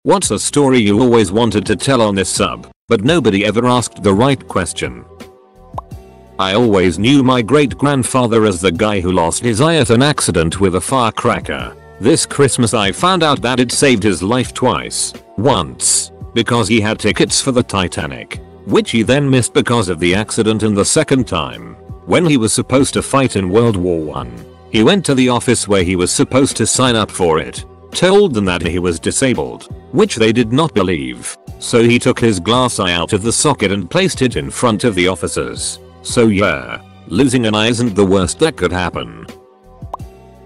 What's a story you always wanted to tell on this sub, but nobody ever asked the right question? I always knew my great grandfather as the guy who lost his eye at an accident with a firecracker. This Christmas I found out that it saved his life twice. Once, because he had tickets for the Titanic, which he then missed because of the accident, and the second time, when he was supposed to fight in World War I. He went to the office where he was supposed to sign up for it, told them that he was disabled, which they did not believe. So he took his glass eye out of the socket and placed it in front of the officers. So yeah, losing an eye isn't the worst that could happen.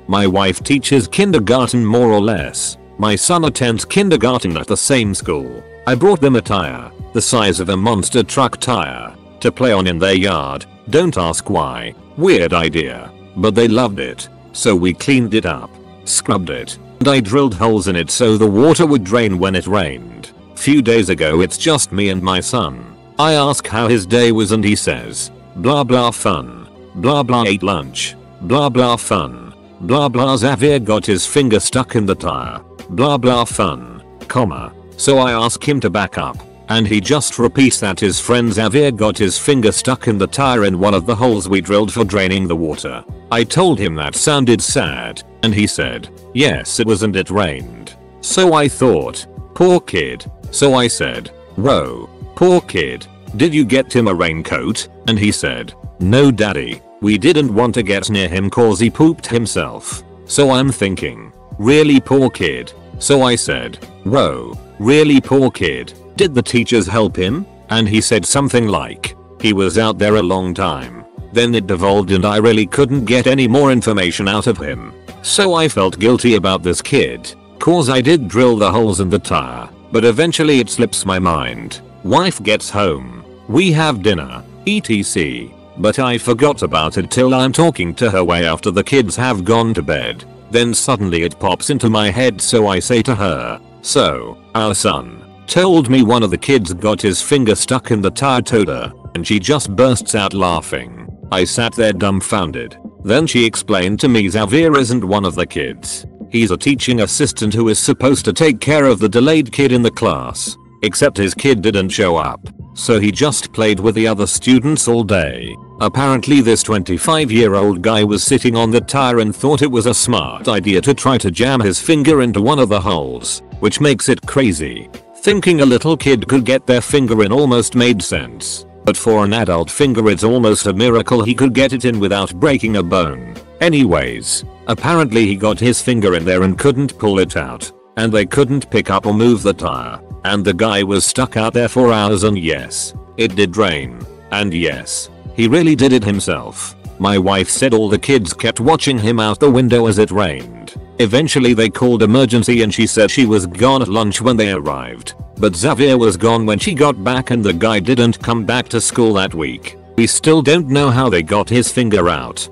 My wife teaches kindergarten more or less. My son attends kindergarten at the same school. I brought them a tire, the size of a monster truck tire, to play on in their yard. Don't ask why. Weird idea. But they loved it. So we cleaned it up, scrubbed it, and I drilled holes in it so the water would drain when it rained. Few days ago it's just me and my son. I ask how his day was and he says, blah blah fun, blah blah ate lunch, blah blah fun, blah blah Xavier got his finger stuck in the tire, blah blah fun, comma. So I ask him to back up, and he just repeats that his friend Xavier got his finger stuck in the tire in one of the holes we drilled for draining the water. I told him that sounded sad, and he said, yes it was and it rained. So I thought, poor kid. So I said, whoa, poor kid. Did you get him a raincoat? And he said, no daddy, we didn't want to get near him cause he pooped himself. So I'm thinking, really poor kid. So I said, whoa, really poor kid. Did the teachers help him? And he said something like, he was out there a long time. Then it devolved and I really couldn't get any more information out of him. So I felt guilty about this kid, cause I did drill the holes in the tire, but eventually it slips my mind. Wife gets home, we have dinner, etc. But I forgot about it till I'm talking to her way after the kids have gone to bed. Then suddenly it pops into my head, so I say to her, so, our son told me one of the kids got his finger stuck in the tire toter, and she just bursts out laughing. I sat there dumbfounded. Then she explained to me Xavier isn't one of the kids. He's a teaching assistant who is supposed to take care of the delayed kid in the class. Except his kid didn't show up, so he just played with the other students all day. Apparently this 25-year-old guy was sitting on the tire and thought it was a smart idea to try to jam his finger into one of the holes, which makes it crazy. Thinking a little kid could get their finger in almost made sense, but for an adult finger it's almost a miracle he could get it in without breaking a bone. Anyways, apparently he got his finger in there and couldn't pull it out, and they couldn't pick up or move the tire, and the guy was stuck out there for hours, and yes, it did rain, and yes, he really did it himself. My wife said all the kids kept watching him out the window as it rained. Eventually they called emergency and she said she was gone at lunch when they arrived, but Xavier was gone when she got back and the guy didn't come back to school that week. We still don't know how they got his finger out.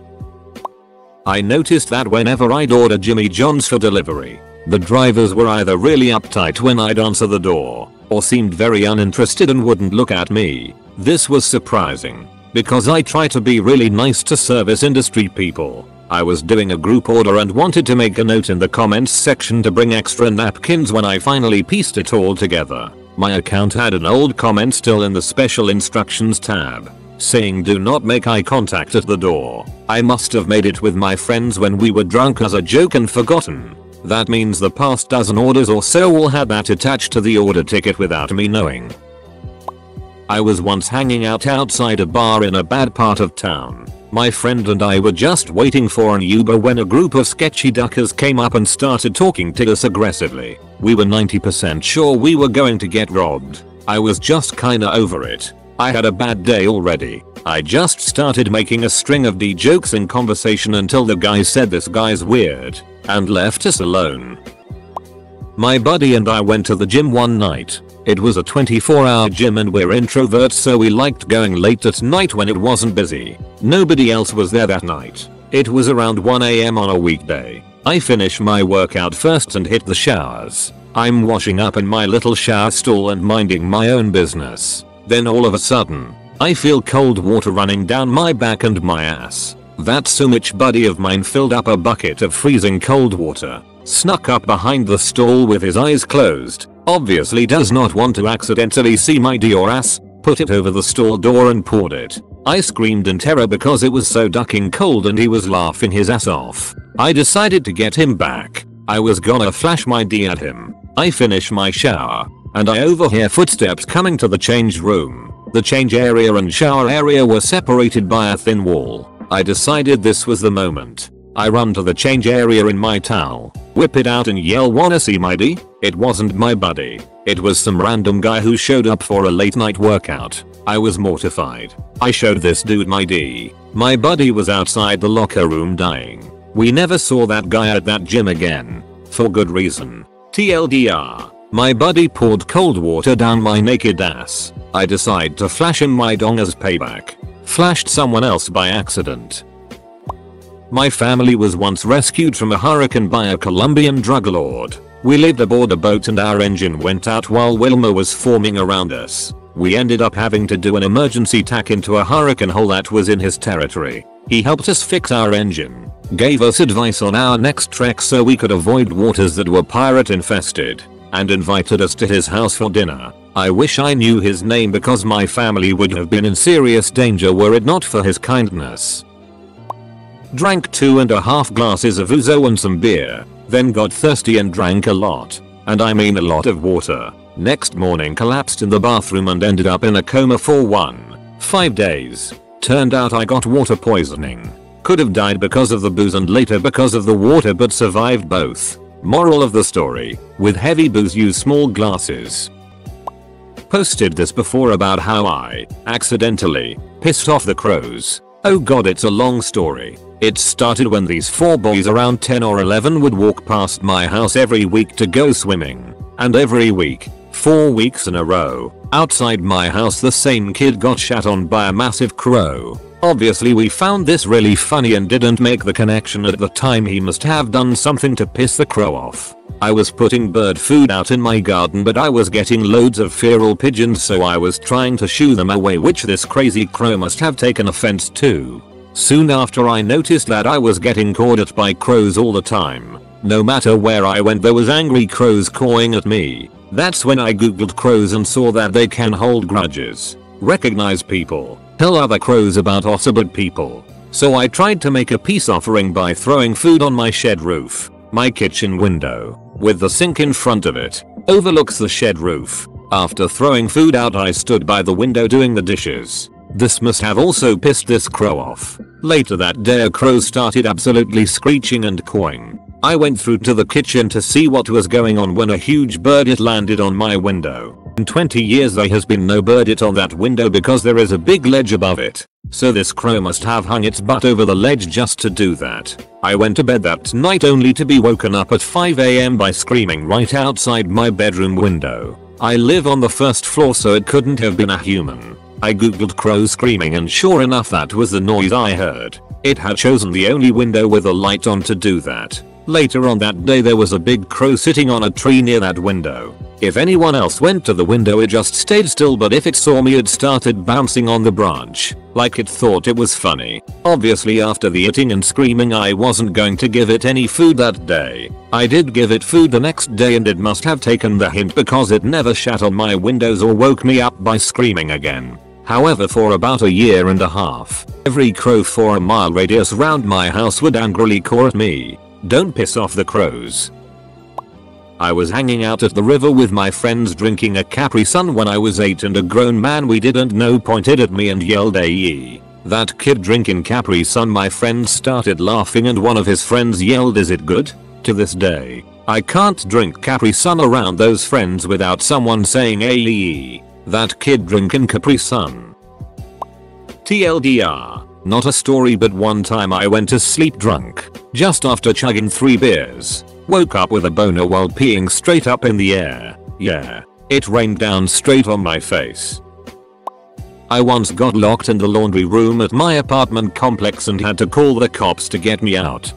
I noticed that whenever I'd order Jimmy John's for delivery, the drivers were either really uptight when I'd answer the door, or seemed very uninterested and wouldn't look at me. This was surprising, because I try to be really nice to service industry people. I was doing a group order and wanted to make a note in the comments section to bring extra napkins when I finally pieced it all together. My account had an old comment still in the special instructions tab, saying do not make eye contact at the door. I must have made it with my friends when we were drunk as a joke and forgotten. That means the past dozen orders or so will have that attached to the order ticket without me knowing. I was once hanging out outside a bar in a bad part of town. My friend and I were just waiting for an Uber when a group of sketchy duckers came up and started talking to us aggressively. We were 90% sure we were going to get robbed. I was just kinda over it. I had a bad day already. I just started making a string of D jokes in conversation until the guy said this guy's weird, and left us alone. My buddy and I went to the gym one night. It was a 24-hour gym and we're introverts, so we liked going late at night when it wasn't busy. Nobody else was there that night. It was around 1 AM on a weekday. I finished my workout first and hit the showers. I'm washing up in my little shower stall and minding my own business. Then all of a sudden, I feel cold water running down my back and my ass. That Sumich buddy of mine filled up a bucket of freezing cold water, snuck up behind the stall with his eyes closed, Obviously does not want to accidentally see my D or ass, put it over the stall door and poured it. I screamed in terror because it was so ducking cold and he was laughing his ass off. I decided to get him back. I was gonna flash my D at him. I finish my shower, and I overhear footsteps coming to the change room. The change area and shower area were separated by a thin wall. I decided this was the moment. I run to the change area in my towel, whip it out and yell, "Wanna see my D?" It wasn't my buddy. It was some random guy who showed up for a late night workout. I was mortified. I showed this dude my D. My buddy was outside the locker room dying. We never saw that guy at that gym again. For good reason. TLDR. My buddy poured cold water down my naked ass. I decide to flash him my dong as payback. Flashed someone else by accident. My family was once rescued from a hurricane by a Colombian drug lord. We lived aboard a boat and our engine went out while Wilma was forming around us. We ended up having to do an emergency tack into a hurricane hole that was in his territory. He helped us fix our engine, gave us advice on our next trek so we could avoid waters that were pirate infested, and invited us to his house for dinner. I wish I knew his name because my family would have been in serious danger were it not for his kindness. Drank 2.5 glasses of ouzo and some beer, then got thirsty and drank a lot. And I mean a lot of water. Next morning collapsed in the bathroom and ended up in a coma for 5 days. Turned out I got water poisoning. Could have died because of the booze and later because of the water but survived both. Moral of the story, with heavy booze use small glasses. Posted this before about how I accidentally pissed off the crows. Oh god, it's a long story. It started when these 4 boys around 10 or 11 would walk past my house every week to go swimming. And every week, 4 weeks in a row, outside my house the same kid got shat on by a massive crow. Obviously we found this really funny and didn't make the connection at the time he must have done something to piss the crow off. I was putting bird food out in my garden but I was getting loads of feral pigeons so I was trying to shoo them away, which this crazy crow must have taken offense to. Soon after I noticed that I was getting cawed at by crows all the time. No matter where I went there was angry crows cawing at me. That's when I googled crows and saw that they can hold grudges, recognize people, tell other crows about ossibud people. So I tried to make a peace offering by throwing food on my shed roof. My kitchen window, with the sink in front of it, overlooks the shed roof. After throwing food out I stood by the window doing the dishes. This must have also pissed this crow off. Later that day a crow started absolutely screeching and cawing. I went through to the kitchen to see what was going on when a huge birdit landed on my window. In 20 years there has been no birdit on that window because there is a big ledge above it. So this crow must have hung its butt over the ledge just to do that. I went to bed that night only to be woken up at 5 AM by screaming right outside my bedroom window. I live on the first floor so it couldn't have been a human. I googled crow screaming and sure enough that was the noise I heard. It had chosen the only window with a light on to do that. Later on that day there was a big crow sitting on a tree near that window. If anyone else went to the window it just stayed still, but if it saw me it started bouncing on the branch, like it thought it was funny. Obviously after the eating and screaming I wasn't going to give it any food that day. I did give it food the next day and it must have taken the hint because it never shat on my windows or woke me up by screaming again. However, for about 1.5 years, every crow for a mile radius around my house would angrily caw at me. Don't piss off the crows. I was hanging out at the river with my friends drinking a Capri Sun when I was 8 and a grown man we didn't know pointed at me and yelled "Aye, that kid drinking Capri Sun." My friends started laughing and one of his friends yelled, "Is it good?" To this day, I can't drink Capri Sun around those friends without someone saying "Aye, that kid drinking Capri Sun." TLDR. Not a story, but one time I went to sleep drunk, just after chugging 3 beers. Woke up with a boner while peeing straight up in the air. Yeah, it rained down straight on my face. I once got locked in the laundry room at my apartment complex and had to call the cops to get me out.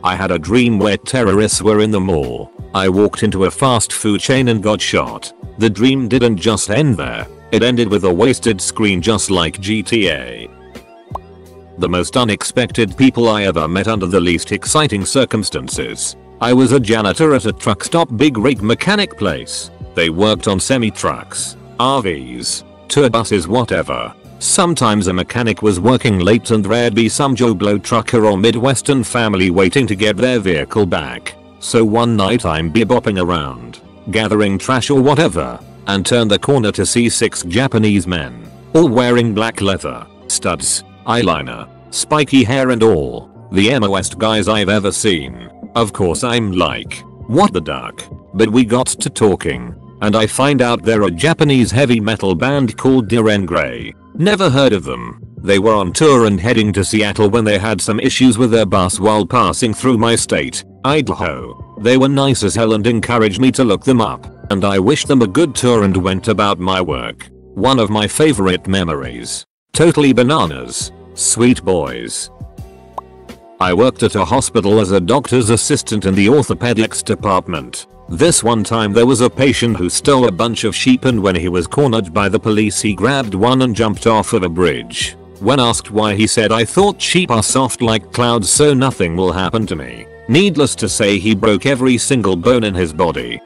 I had a dream where terrorists were in the mall. I walked into a fast food chain and got shot. The dream didn't just end there. It ended with a wasted screen just like GTA. The most unexpected people I ever met under the least exciting circumstances. I was a janitor at a truck stop big rig mechanic place. They worked on semi-trucks, RVs, tour buses, whatever. Sometimes a mechanic was working late and there'd be some Joe Blow trucker or Midwestern family waiting to get their vehicle back. So one night I'm bebopping around, gathering trash or whatever, and turn the corner to see 6 Japanese men, all wearing black leather, studs, eyeliner, spiky hair and all, the MOest guys I've ever seen. Of course I'm like, what the duck? But we got to talking, and I find out they're a Japanese heavy metal band called Diren Grey. Never heard of them. They were on tour and heading to Seattle when they had some issues with their bus while passing through my state, Idaho. They were nice as hell and encouraged me to look them up, and I wished them a good tour and went about my work. One of my favorite memories. Totally bananas. Sweet boys. I worked at a hospital as a doctor's assistant in the orthopedics department. This one time there was a patient who stole a bunch of sheep, and when he was cornered by the police he grabbed one and jumped off of a bridge. When asked why, he said, "I thought sheep are soft like clouds so nothing will happen to me." Needless to say, he broke every single bone in his body.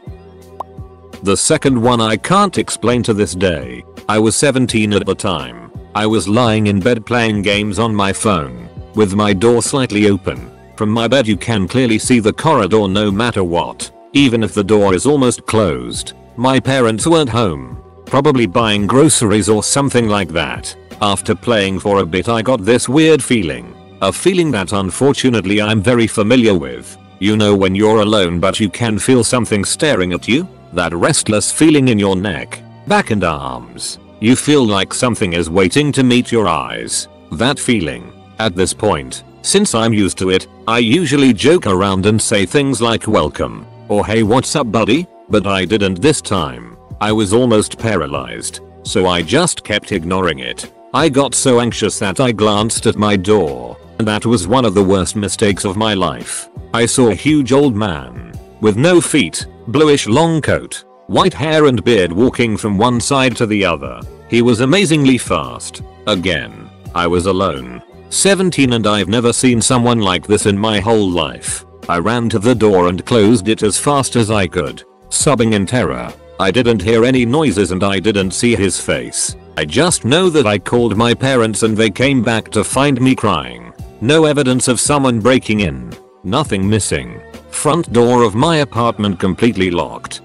The second one I can't explain to this day. I was 17 at the time. I was lying in bed playing games on my phone, with my door slightly open. From my bed you can clearly see the corridor no matter what, even if the door is almost closed. My parents weren't home, probably buying groceries or something like that. After playing for a bit I got this weird feeling. A feeling that unfortunately I'm very familiar with. You know when you're alone but you can feel something staring at you? That restless feeling in your neck, back and arms. You feel like something is waiting to meet your eyes. That feeling. At this point, since I'm used to it, I usually joke around and say things like welcome, or hey what's up buddy? But I didn't this time. I was almost paralyzed, so I just kept ignoring it. I got so anxious that I glanced at my door, and that was one of the worst mistakes of my life. I saw a huge old man, with no feet, bluish long coat, white hair and beard walking from one side to the other. He was amazingly fast. Again, I was alone. 17 and I've never seen someone like this in my whole life. I ran to the door and closed it as fast as I could, sobbing in terror. I didn't hear any noises and I didn't see his face. I just know that I called my parents and they came back to find me crying. No evidence of someone breaking in. Nothing missing. Front door of my apartment completely locked.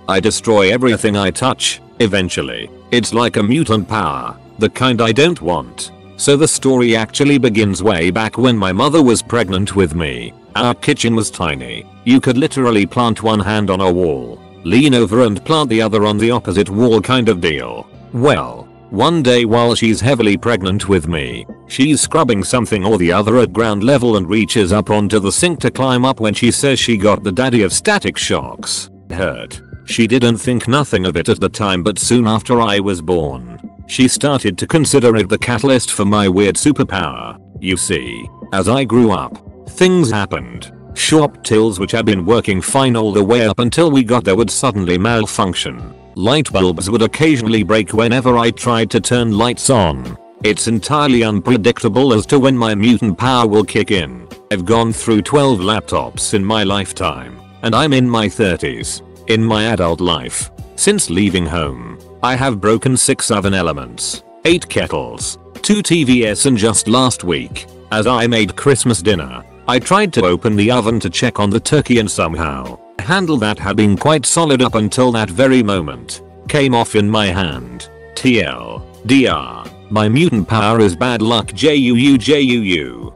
I destroy everything I touch, eventually. It's like a mutant power, the kind I don't want. So the story actually begins way back when my mother was pregnant with me. Our kitchen was tiny. You could literally plant one hand on a wall, lean over and plant the other on the opposite wall kind of deal. Well, one day while she's heavily pregnant with me, she's scrubbing something or the other at ground level and reaches up onto the sink to climb up when she says she got the daddy of static shocks. Hurt. She didn't think nothing of it at the time, but soon after I was born, she started to consider it the catalyst for my weird superpower. You see, as I grew up, things happened. Shop tills which had been working fine all the way up until we got there would suddenly malfunction. Light bulbs would occasionally break whenever I tried to turn lights on. It's entirely unpredictable as to when my mutant power will kick in. I've gone through 12 laptops in my lifetime, and I'm in my 30s. In my adult life, since leaving home, I have broken 6 oven elements, 8 kettles, 2 TVs, and just last week, as I made Christmas dinner, I tried to open the oven to check on the turkey and somehow, the handle that had been quite solid up until that very moment, came off in my hand. TLDR, my mutant power is bad luck JUU.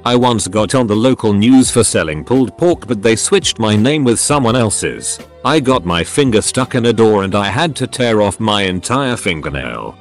I once got on the local news for selling pulled pork, but they switched my name with someone else's. I got my finger stuck in a door and I had to tear off my entire fingernail.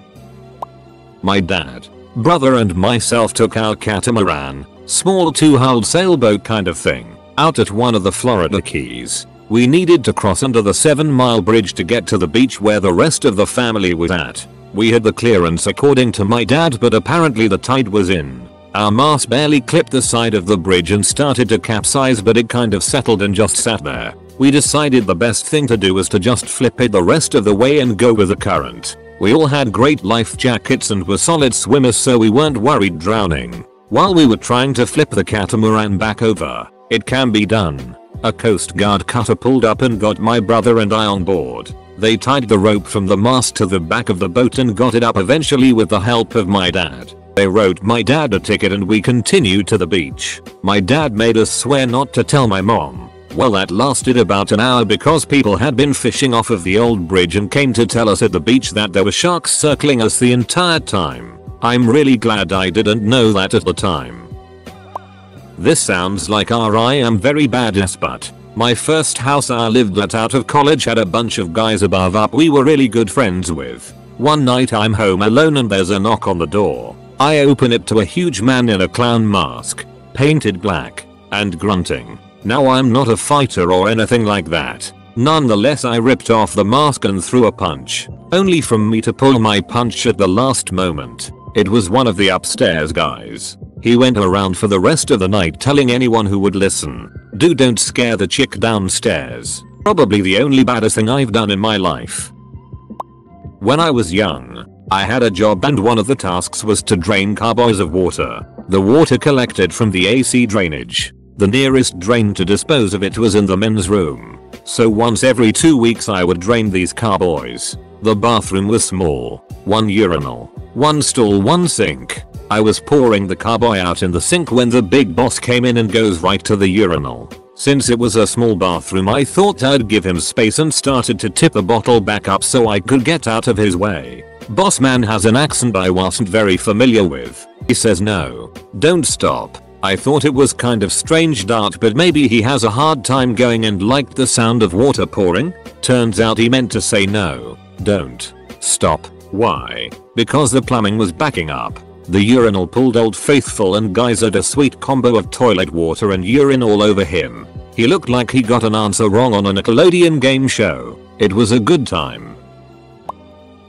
My dad, brother and myself took our catamaran, small 2-hulled sailboat kind of thing, out at one of the Florida Keys. We needed to cross under the 7-mile bridge to get to the beach where the rest of the family was at. We had the clearance according to my dad, but apparently the tide was in. Our mast barely clipped the side of the bridge and started to capsize, but it kind of settled and just sat there. We decided the best thing to do was to just flip it the rest of the way and go with the current. We all had great life jackets and were solid swimmers, so we weren't worried drowning. While we were trying to flip the catamaran back over, It can be done. A Coast Guard cutter pulled up and got my brother and I on board. They tied the rope from the mast to the back of the boat and got it up eventually with the help of my dad. They wrote my dad a ticket and we continued to the beach. My dad made us swear not to tell my mom. Well, that lasted about an hour because people had been fishing off of the old bridge and came to tell us at the beach that there were sharks circling us the entire time. I'm really glad I didn't know that at the time. This sounds like I am very bad but my first house I lived at out of college had a bunch of guys above up we were really good friends with. One night I'm home alone and there's a knock on the door. I open it to a huge man in a clown mask, painted black, and grunting. Now I'm not a fighter or anything like that. Nonetheless I ripped off the mask and threw a punch, only for me to pull my punch at the last moment. It was one of the upstairs guys. He went around for the rest of the night telling anyone who would listen, "Dude, don't scare the chick downstairs." Probably the only baddest thing I've done in my life. When I was young, I had a job and one of the tasks was to drain carboys of water. The water collected from the AC drainage. The nearest drain to dispose of it was in the men's room. So once every 2 weeks I would drain these carboys. The bathroom was small. 1 urinal, 1 stall, 1 sink. I was pouring the carboy out in the sink when the big boss came in and goes right to the urinal. Since it was a small bathroom I thought I'd give him space and started to tip the bottle back up so I could get out of his way. Boss man has an accent I wasn't very familiar with. He says, "No, don't stop." I thought it was kind of strange but maybe he has a hard time going and liked the sound of water pouring. Turns out he meant to say no, don't stop. Why? Because the plumbing was backing up. The urinal pulled Old Faithful and geysered a sweet combo of toilet water and urine all over him. He looked like he got an answer wrong on a Nickelodeon game show. It was a good time.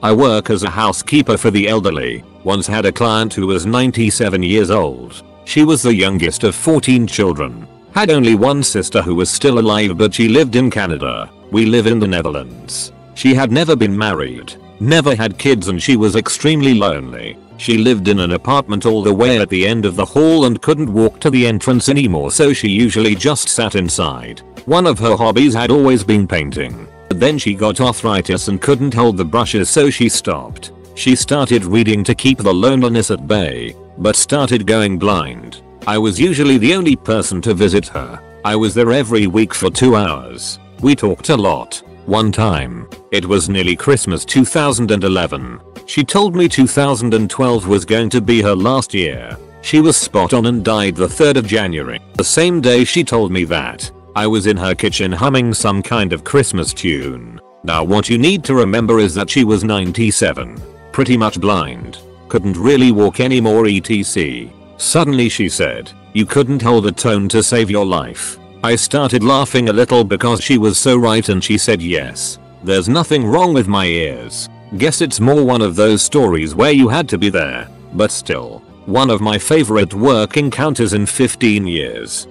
I work as a housekeeper for the elderly. Once had a client who was 97 years old. She was the youngest of 14 children. Had only one sister who was still alive but she lived in Canada. We live in the Netherlands. She had never been married, never had kids and she was extremely lonely. She lived in an apartment all the way at the end of the hall and couldn't walk to the entrance anymore so she usually just sat inside. One of her hobbies had always been painting. But then she got arthritis and couldn't hold the brushes so she stopped. She started reading to keep the loneliness at bay, but started going blind. I was usually the only person to visit her. I was there every week for 2 hours. We talked a lot. One time, it was nearly Christmas 2011. She told me 2012 was going to be her last year. She was spot on and died the 3rd of January. The same day she told me that, I was in her kitchen humming some kind of Christmas tune. Now what you need to remember is that she was 97. Pretty much blind. Couldn't really walk anymore etc. Suddenly she said, "You couldn't hold a tone to save your life." I started laughing a little because she was so right and she said yes. There's nothing wrong with my ears. Guess it's more one of those stories where you had to be there. But still, one of my favorite work encounters in 15 years.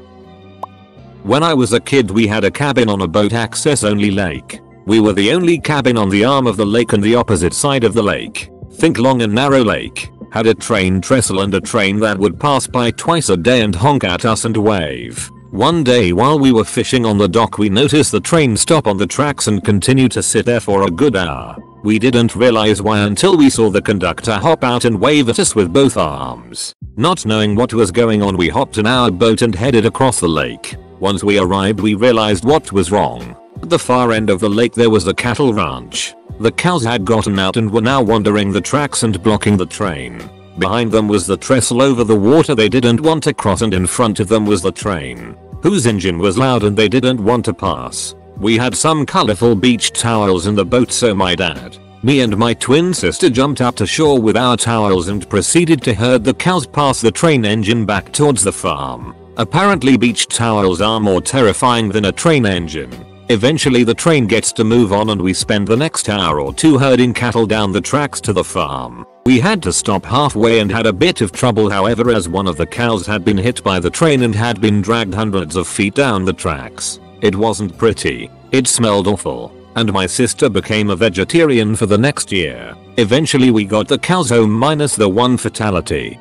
When I was a kid we had a cabin on a boat access only lake. We were the only cabin on the arm of the lake and the opposite side of the lake. Think long and narrow lake. Had a train trestle and a train that would pass by twice a day and honk at us and wave. One day while we were fishing on the dock we noticed the train stop on the tracks and continue to sit there for a good hour. We didn't realize why until we saw the conductor hop out and wave at us with both arms. Not knowing what was going on we hopped in our boat and headed across the lake. Once we arrived we realized what was wrong. At the far end of the lake there was a cattle ranch. The cows had gotten out and were now wandering the tracks and blocking the train. Behind them was the trestle over the water they didn't want to cross and in front of them was the train, whose engine was loud and they didn't want to pass. We had some colorful beach towels in the boat so my dad, me and my twin sister jumped up to shore with our towels and proceeded to herd the cows past the train engine back towards the farm. Apparently beach towels are more terrifying than a train engine. Eventually the train gets to move on and we spend the next hour or two herding cattle down the tracks to the farm. We had to stop halfway and had a bit of trouble however as one of the cows had been hit by the train and had been dragged hundreds of feet down the tracks. It wasn't pretty, it smelled awful, and my sister became a vegetarian for the next year. Eventually we got the cows home minus the one fatality.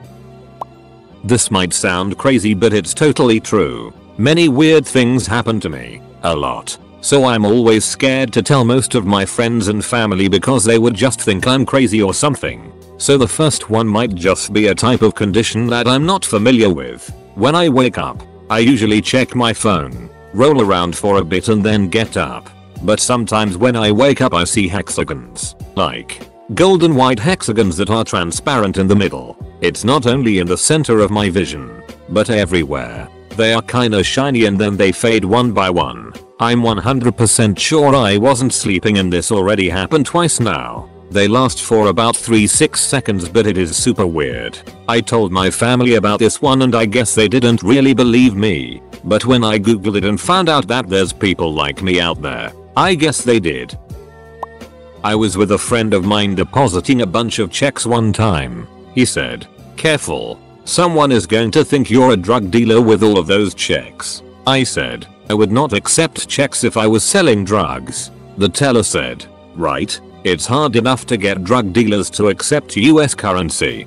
This might sound crazy but it's totally true. Many weird things happen to me. A lot. So I'm always scared to tell most of my friends and family because they would just think I'm crazy or something. So the first one might just be a type of condition that I'm not familiar with. When I wake up, I usually check my phone, roll around for a bit and then get up. But sometimes when I wake up I see hexagons. Like golden white hexagons that are transparent in the middle. It's not only in the center of my vision, but everywhere. They are kinda shiny and then they fade one by one. I'm 100% sure I wasn't sleeping and this already happened twice now. They last for about 3-6 seconds but it is super weird. I told my family about this one and I guess they didn't really believe me. But when I googled it and found out that there's people like me out there, I guess they did. I was with a friend of mine depositing a bunch of checks one time. He said, "Careful. Someone is going to think you're a drug dealer with all of those checks." I said, "I would not accept checks if I was selling drugs." The teller said, "Right, it's hard enough to get drug dealers to accept US currency."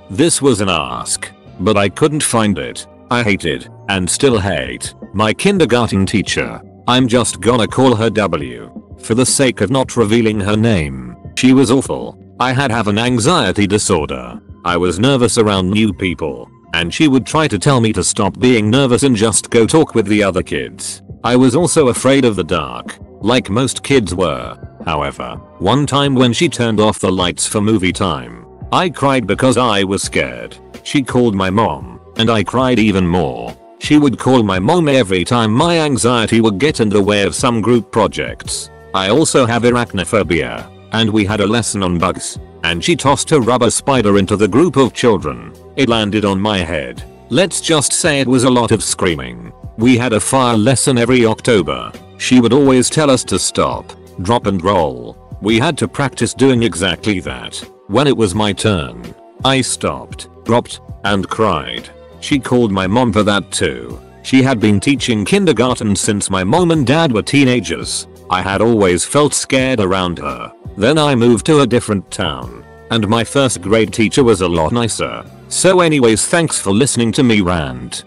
This was an ask, but I couldn't find it. I hated, and still hate, my kindergarten teacher. I'm just gonna call her W. For the sake of not revealing her name. She was awful. I have an anxiety disorder. I was nervous around new people, and she would try to tell me to stop being nervous and just go talk with the other kids. I was also afraid of the dark, like most kids were. However, one time when she turned off the lights for movie time, I cried because I was scared. She called my mom, and I cried even more. She would call my mom every time my anxiety would get in the way of some group projects. I also have arachnophobia, and we had a lesson on bugs, and she tossed a rubber spider into the group of children. It landed on my head. Let's just say it was a lot of screaming. We had a fire lesson every October. She would always tell us to stop, drop and roll. We had to practice doing exactly that. When it was my turn, I stopped, dropped, and cried. She called my mom for that too. She had been teaching kindergarten since my mom and dad were teenagers. I had always felt scared around her. Then I moved to a different town, and my first grade teacher was a lot nicer. So anyways, thanks for listening to me rant.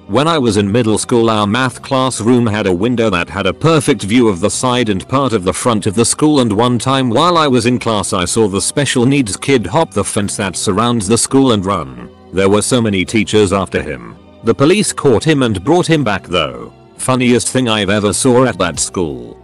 When I was in middle school, our math classroom had a window that had a perfect view of the side and part of the front of the school, and one time while I was in class I saw the special needs kid hop the fence that surrounds the school and run. There were so many teachers after him. The police caught him and brought him back though. Funniest thing I've ever saw at that school.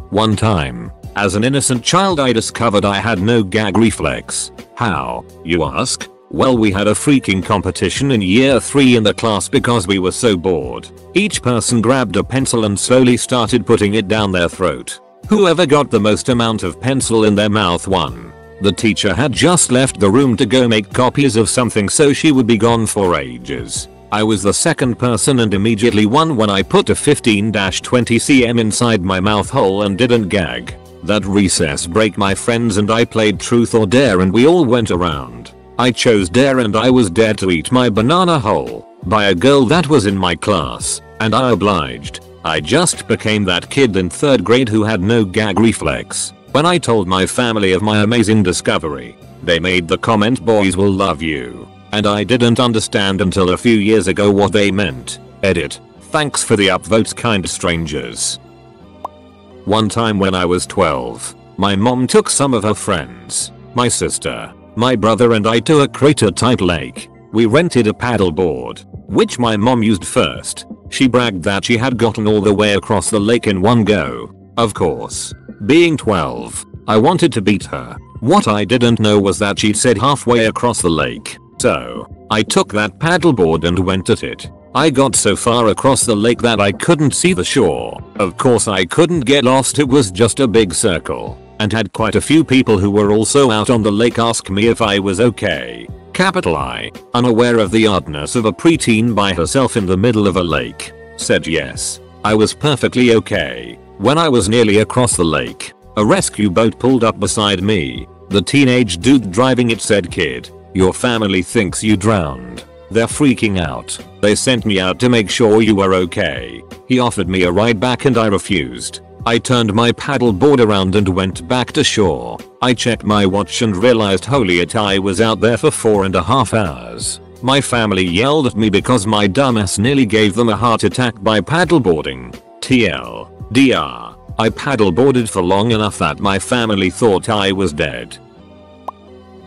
One time, as an innocent child, I discovered I had no gag reflex. How, you ask? Well, we had a freaking competition in year 3 in the class because we were so bored. Each person grabbed a pencil and slowly started putting it down their throat. Whoever got the most amount of pencil in their mouth won. The teacher had just left the room to go make copies of something, so she would be gone for ages. I was the second person and immediately won when I put a 15-20 cm inside my mouth hole and didn't gag. That recess break, my friends and I played truth or dare and we all went around. I chose dare and I was dared to eat my banana whole by a girl that was in my class, and I obliged. I just became that kid in 3rd grade who had no gag reflex. When I told my family of my amazing discovery, they made the comment, "Boys will love you." And I didn't understand until a few years ago what they meant. Edit. Thanks for the upvotes, kind strangers. One time when I was 12, my mom took some of her friends, my sister, my brother and I, to a crater-type lake. We rented a paddleboard, which my mom used first. She bragged that she had gotten all the way across the lake in one go. Of course, being 12, I wanted to beat her. What I didn't know was that she'd said halfway across the lake. So, I took that paddleboard and went at it. I got so far across the lake that I couldn't see the shore. Of course I couldn't get lost, it was just a big circle, and had quite a few people who were also out on the lake ask me if I was okay. Capital I, unaware of the oddness of a preteen by herself in the middle of a lake, said yes. I was perfectly okay. When I was nearly across the lake, a rescue boat pulled up beside me. The teenage dude driving it said, "Kid, your family thinks you drowned. They're freaking out. They sent me out to make sure you were okay." He offered me a ride back and I refused. I turned my paddleboard around and went back to shore. I checked my watch and realized, holy it, I was out there for 4.5 hours. My family yelled at me because my dumbass nearly gave them a heart attack by paddleboarding. TLDR, I paddleboarded for long enough that my family thought I was dead.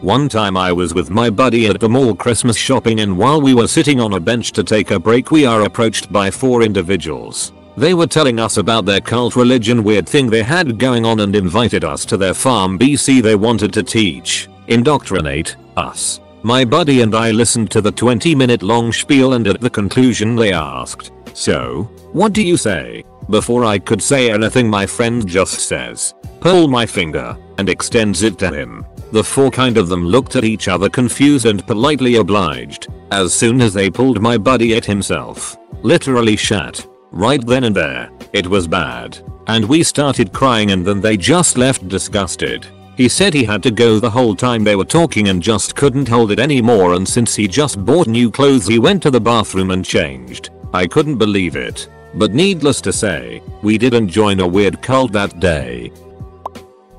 One time I was with my buddy at the mall Christmas shopping, and while we were sitting on a bench to take a break, we are approached by 4 individuals. They were telling us about their cult religion weird thing they had going on and invited us to their farm BC they wanted to teach, indoctrinate us. My buddy and I listened to the 20-minute long spiel, and at the conclusion they asked, "So, what do you say?" Before I could say anything, my friend just says, "Pull my finger," and extends it to him. The 4 kind of them looked at each other confused and politely obliged. As soon as they pulled, my buddy ate himself. Literally shat. Right then and there. It was bad. And we started crying, and then they just left disgusted. He said he had to go the whole time they were talking and just couldn't hold it anymore, and since he just bought new clothes he went to the bathroom and changed. I couldn't believe it. But needless to say, we didn't join a weird cult that day.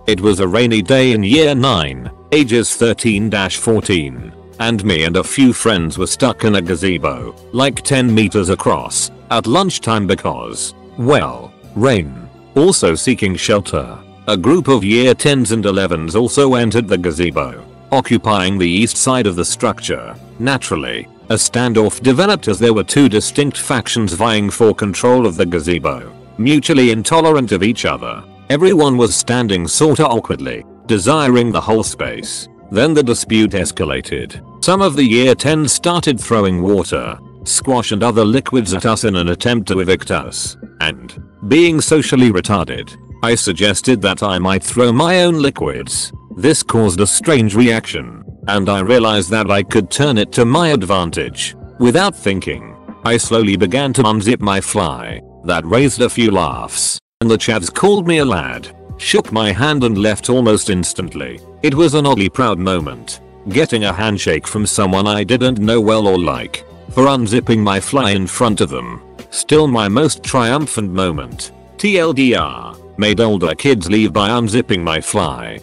It was a rainy day in year 9, ages 13-14, and me and a few friends were stuck in a gazebo, like 10 meters across, at lunchtime because, well, rain. Also seeking shelter, a group of year 10s and 11s also entered the gazebo, occupying the east side of the structure. Naturally, a standoff developed as there were 2 distinct factions vying for control of the gazebo, mutually intolerant of each other. Everyone was standing sorta awkwardly, desiring the whole space. Then the dispute escalated. Some of the year 10s started throwing water, squash and other liquids at us in an attempt to evict us. And, being socially retarded, I suggested that I might throw my own liquids. This caused a strange reaction, and I realized that I could turn it to my advantage. Without thinking, I slowly began to unzip my fly. That raised a few laughs. And the chavs called me a lad, shook my hand and left almost instantly. It was an oddly proud moment, getting a handshake from someone I didn't know well or like, for unzipping my fly in front of them. Still my most triumphant moment. TLDR, made older kids leave by unzipping my fly.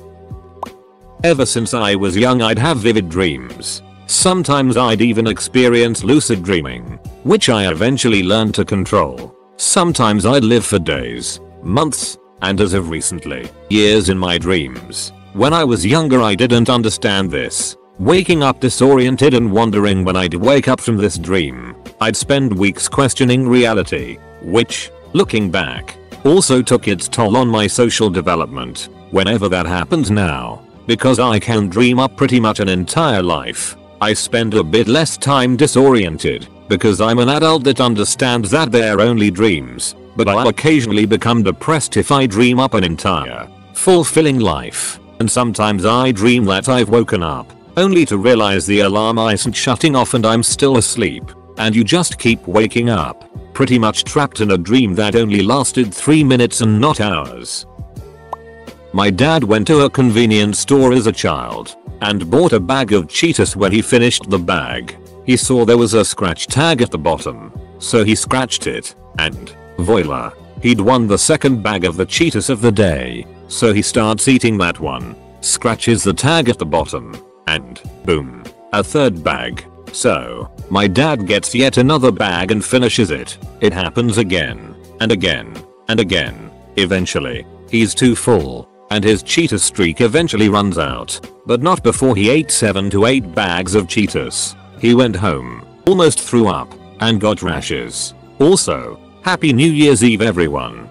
Ever since I was young I'd have vivid dreams. Sometimes I'd even experience lucid dreaming, which I eventually learned to control. Sometimes I'd live for days, months, and as of recently, years in my dreams. When I was younger I didn't understand this. Waking up disoriented and wondering when I'd wake up from this dream. I'd spend weeks questioning reality, which, looking back, also took its toll on my social development. Whenever that happens now, because I can dream up pretty much an entire life, I spend a bit less time disoriented. Because I'm an adult that understands that they're only dreams, but I'll occasionally become depressed if I dream up an entire, fulfilling life, and sometimes I dream that I've woken up, only to realize the alarm isn't shutting off and I'm still asleep, and you just keep waking up, pretty much trapped in a dream that only lasted 3 minutes and not hours. My dad went to a convenience store as a child, and bought a bag of Cheetos. When he finished the bag, he saw there was a scratch tag at the bottom, so he scratched it, and, voila, he'd won the second bag of the Cheetos of the day. So he starts eating that one, scratches the tag at the bottom, and, boom, a third bag. So, my dad gets yet another bag and finishes it. It happens again, and again, and again. Eventually, he's too full, and his Cheetos streak eventually runs out, but not before he ate 7 to 8 bags of Cheetos. He went home, almost threw up, and got rashes. Also, Happy New Year's Eve everyone.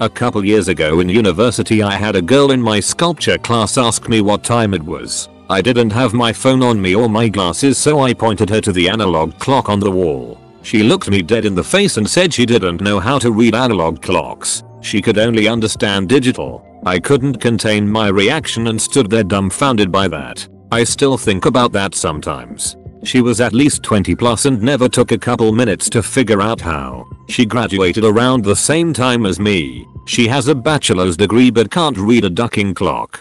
A couple years ago in university I had a girl in my sculpture class ask me what time it was. I didn't have my phone on me or my glasses, so I pointed her to the analog clock on the wall. She looked me dead in the face and said she didn't know how to read analog clocks. She could only understand digital. I couldn't contain my reaction and stood there dumbfounded by that. I still think about that sometimes. She was at least 20 plus and never took a couple minutes to figure out how. She graduated around the same time as me. She has a bachelor's degree but can't read a ducking clock.